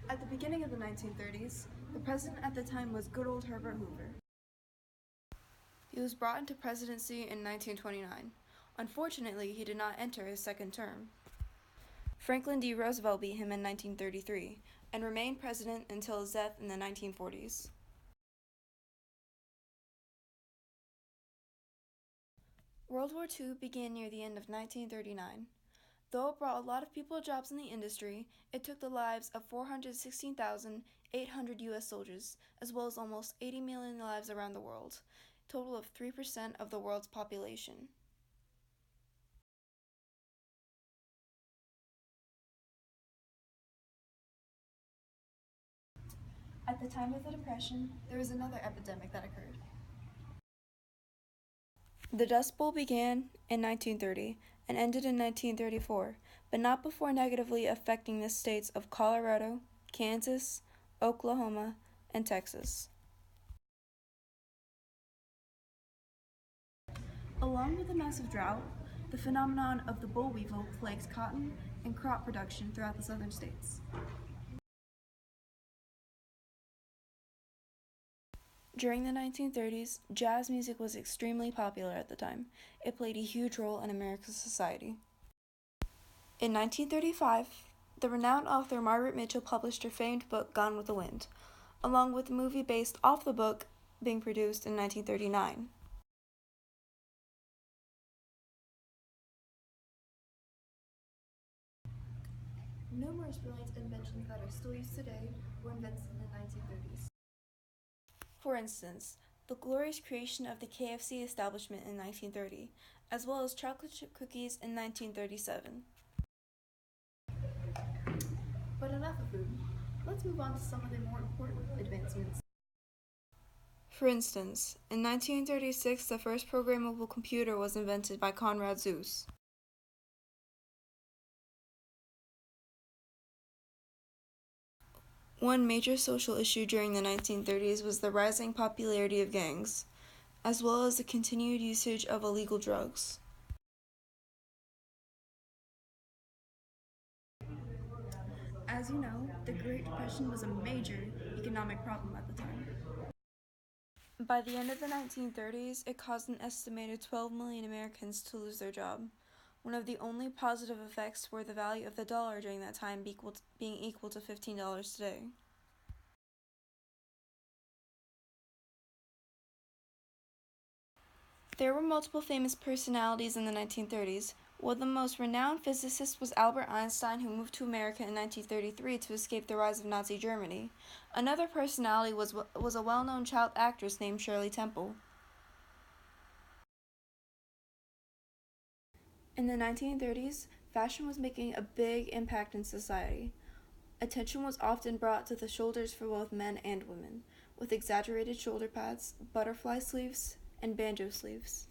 At the beginning of the 1930s, the president at the time was good old Herbert Hoover. He was brought into presidency in 1929. Unfortunately, he did not enter his second term. Franklin D. Roosevelt beat him in 1933 and remained president until his death in the 1940s. World War II began near the end of 1939. Though it brought a lot of people jobs in the industry, it took the lives of 416,800 U.S. soldiers, as well as almost 80 million lives around the world, a total of 3% of the world's population. At the time of the Depression, there was another epidemic that occurred. The Dust Bowl began in 1930 and ended in 1934, but not before negatively affecting the states of Colorado, Kansas, Oklahoma, and Texas. Along with the massive drought, the phenomenon of the boll weevil plagues cotton and crop production throughout the southern states. During the 1930s, jazz music was extremely popular at the time. It played a huge role in American society. In 1935, the renowned author Margaret Mitchell published her famed book Gone with the Wind, along with a movie based off the book being produced in 1939. Numerous brilliant inventions that are still used today were invented in the 1930s. For instance, the glorious creation of the KFC establishment in 1930, as well as chocolate chip cookies in 1937. But enough of food. Let's move on to some of the more important advancements. For instance, in 1936, the first programmable computer was invented by Konrad Zuse. One major social issue during the 1930s was the rising popularity of gangs, as well as the continued usage of illegal drugs. As you know, the Great Depression was a major economic problem at the time. By the end of the 1930s, it caused an estimated 12 million Americans to lose their job. One of the only positive effects were the value of the dollar during that time being equal to $15 today. There were multiple famous personalities in the 1930s. One of the most renowned physicists was Albert Einstein, who moved to America in 1933 to escape the rise of Nazi Germany. Another personality was a well-known child actress named Shirley Temple. In the 1930s, fashion was making a big impact in society. Attention was often brought to the shoulders for both men and women, with exaggerated shoulder pads, butterfly sleeves, and banjo sleeves.